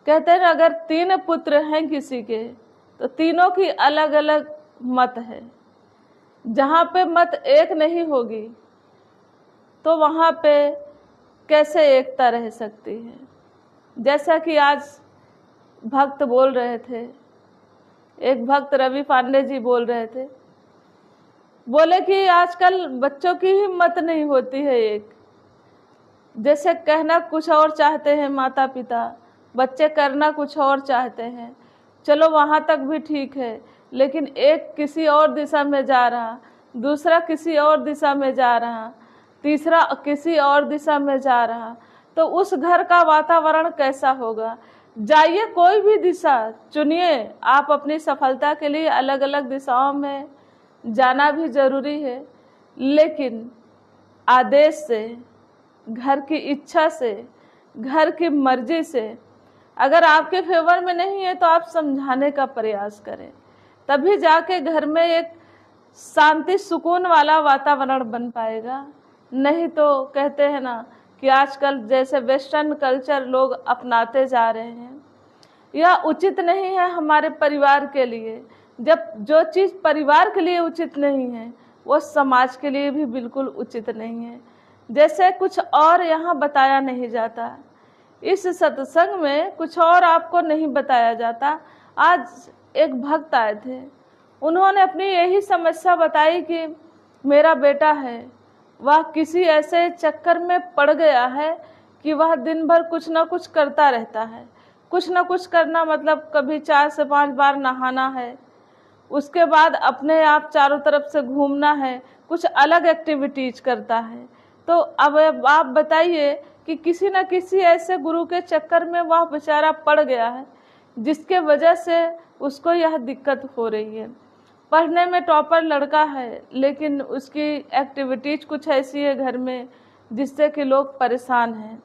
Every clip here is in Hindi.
कहते हैं अगर 3 पुत्र हैं किसी के तो तीनों की अलग अलग मत है। जहाँ पे मत एक नहीं होगी तो वहाँ पे कैसे एकता रह सकती है। जैसा कि आज भक्त बोल रहे थे, एक भक्त रवि पांडे जी बोल रहे थे, बोले कि आजकल बच्चों की ही मत नहीं होती है एक। जैसे कहना कुछ और चाहते हैं माता पिता, बच्चे करना कुछ और चाहते हैं। चलो वहाँ तक भी ठीक है, लेकिन एक किसी और दिशा में जा रहा, दूसरा किसी और दिशा में जा रहा, तीसरा किसी और दिशा में जा रहा, तो उस घर का वातावरण कैसा होगा। जाइए, कोई भी दिशा चुनिए। आप अपनी सफलता के लिए अलग अलग दिशाओं में जाना भी जरूरी है, लेकिन आदेश से, घर की इच्छा से, घर की मर्जी से अगर आपके फेवर में नहीं है तो आप समझाने का प्रयास करें, तभी जाके घर में एक शांति सुकून वाला वातावरण बन पाएगा। नहीं तो कहते हैं ना कि आजकल जैसे वेस्टर्न कल्चर लोग अपनाते जा रहे हैं, यह उचित नहीं है हमारे परिवार के लिए। जब जो चीज़ परिवार के लिए उचित नहीं है वो समाज के लिए भी बिल्कुल उचित नहीं है। जैसे कुछ और यहाँ बताया नहीं जाता, इस सत्संग में कुछ और आपको नहीं बताया जाता। आज एक भक्त आए थे, उन्होंने अपनी यही समस्या बताई कि मेरा बेटा है, वह किसी ऐसे चक्कर में पड़ गया है कि वह दिन भर कुछ ना कुछ करता रहता है। कुछ ना कुछ करना मतलब कभी 4 से 5 बार नहाना है, उसके बाद अपने आप चारों तरफ से घूमना है, कुछ अलग एक्टिविटीज करता है। तो अब आप बताइए कि किसी न किसी ऐसे गुरु के चक्कर में वह बेचारा पड़ गया है, जिसके वजह से उसको यह दिक्कत हो रही है। पढ़ने में टॉपर लड़का है, लेकिन उसकी एक्टिविटीज कुछ ऐसी है घर में जिससे कि लोग परेशान हैं।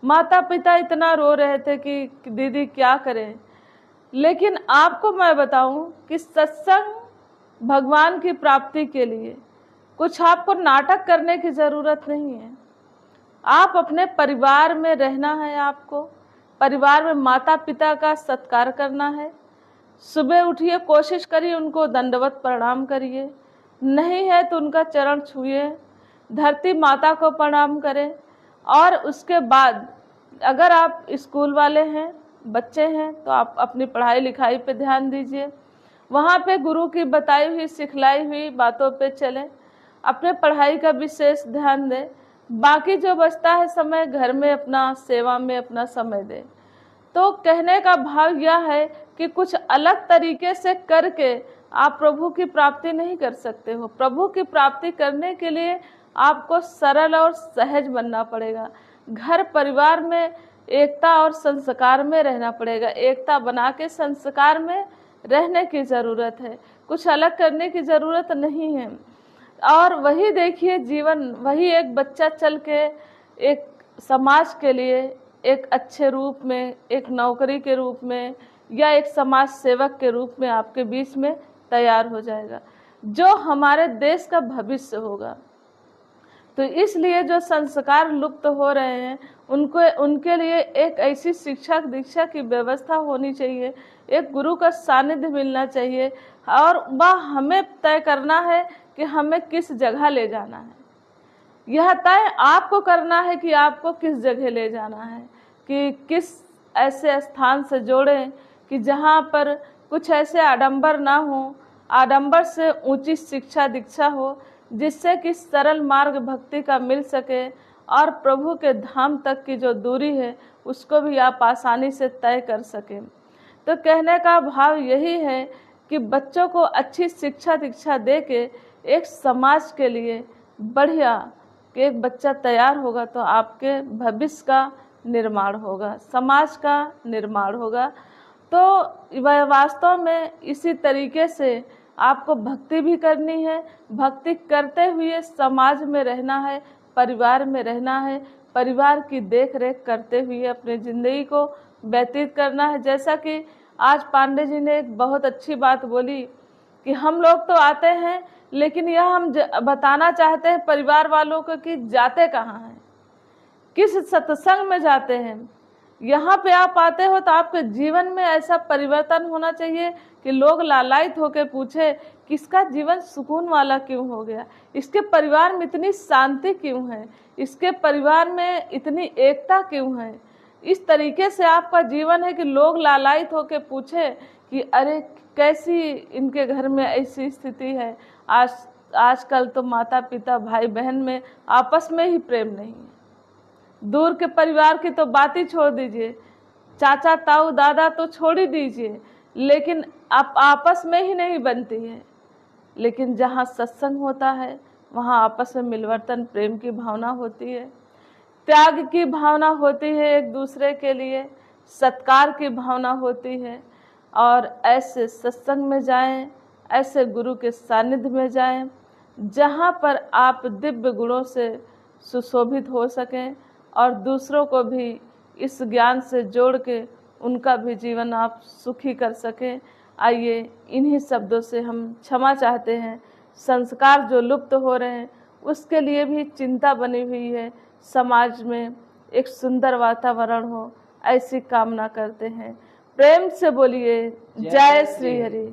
माता पिता इतना रो रहे थे कि दीदी क्या करें। लेकिन आपको मैं बताऊं कि सत्संग भगवान की प्राप्ति के लिए कुछ आपको नाटक करने की ज़रूरत नहीं है। आप अपने परिवार में रहना है, आपको परिवार में माता पिता का सत्कार करना है। सुबह उठिए, कोशिश करिए उनको दंडवत प्रणाम करिए, नहीं है तो उनका चरण छुइए, धरती माता को प्रणाम करें। और उसके बाद अगर आप स्कूल वाले हैं, बच्चे हैं, तो आप अपनी पढ़ाई लिखाई पे ध्यान दीजिए, वहाँ पे गुरु की बताई हुई सिखलाई हुई बातों पे चलें, अपने पढ़ाई का विशेष ध्यान दें। बाकी जो बचता है समय घर में अपना सेवा में अपना समय दें। तो कहने का भाव यह है कि कुछ अलग तरीके से करके आप प्रभु की प्राप्ति नहीं कर सकते हो। प्रभु की प्राप्ति करने के लिए आपको सरल और सहज बनना पड़ेगा। घर परिवार में एकता और संस्कार में रहना पड़ेगा। एकता बना के संस्कार में रहने की ज़रूरत है, कुछ अलग करने की ज़रूरत नहीं है। और वही देखिए जीवन, वही एक बच्चा चल के एक समाज के लिए एक अच्छे रूप में, एक नौकरी के रूप में या एक समाज सेवक के रूप में आपके बीच में तैयार हो जाएगा, जो हमारे देश का भविष्य होगा। तो इसलिए जो संस्कार लुप्त हो रहे हैं उनके लिए एक ऐसी शिक्षा दीक्षा की व्यवस्था होनी चाहिए, एक गुरु का सानिध्य मिलना चाहिए, और वह हमें तय करना है कि हमें किस जगह ले जाना है। यह तय आपको करना है कि आपको किस जगह ले जाना है, कि किस ऐसे स्थान से जोड़ें कि जहाँ पर कुछ ऐसे आडंबर ना हो, आडंबर से ऊंची शिक्षा दीक्षा हो, जिससे कि सरल मार्ग भक्ति का मिल सके और प्रभु के धाम तक की जो दूरी है उसको भी आप आसानी से तय कर सकें। तो कहने का भाव यही है कि बच्चों को अच्छी शिक्षा दीक्षा दे के एक समाज के लिए बढ़िया कि एक बच्चा तैयार होगा तो आपके भविष्य का निर्माण होगा, समाज का निर्माण होगा। तो वास्तव में इसी तरीके से आपको भक्ति भी करनी है, भक्ति करते हुए समाज में रहना है, परिवार में रहना है, परिवार की देख रेख करते हुए अपनी ज़िंदगी को व्यतीत करना है। जैसा कि आज पांडे जी ने एक बहुत अच्छी बात बोली कि हम लोग तो आते हैं, लेकिन यह हम बताना चाहते हैं परिवार वालों को कि जाते कहाँ हैं, किस सत्संग में जाते हैं। यहाँ पे आप आते हो तो आपके जीवन में ऐसा परिवर्तन होना चाहिए कि लोग लालायित होकर पूछे कि इसका जीवन सुकून वाला क्यों हो गया, इसके परिवार में इतनी शांति क्यों है, इसके परिवार में इतनी एकता क्यों है। इस तरीके से आपका जीवन है कि लोग लालायित होकर पूछे कि अरे कैसी इनके घर में ऐसी स्थिति है। आजकल तो माता पिता भाई बहन में आपस में ही प्रेम नहीं है। दूर के परिवार की तो बात ही छोड़ दीजिए, चाचा ताऊ दादा तो छोड़ ही दीजिए, लेकिन आप आपस में ही नहीं बनती है। लेकिन जहाँ सत्संग होता है वहाँ आपस में मिलवर्तन, प्रेम की भावना होती है, त्याग की भावना होती है, एक दूसरे के लिए सत्कार की भावना होती है। और ऐसे सत्संग में जाएं, ऐसे गुरु के सानिध्य में जाएं जहाँ पर आप दिव्य गुणों से सुशोभित हो सकें और दूसरों को भी इस ज्ञान से जोड़ के उनका भी जीवन आप सुखी कर सकें। आइए इन्हीं शब्दों से हम क्षमा चाहते हैं। संस्कार जो लुप्त हो रहे हैं उसके लिए भी चिंता बनी हुई है, समाज में एक सुंदर वातावरण हो, ऐसी कामना करते हैं। प्रेम से बोलिए जय श्री हरि।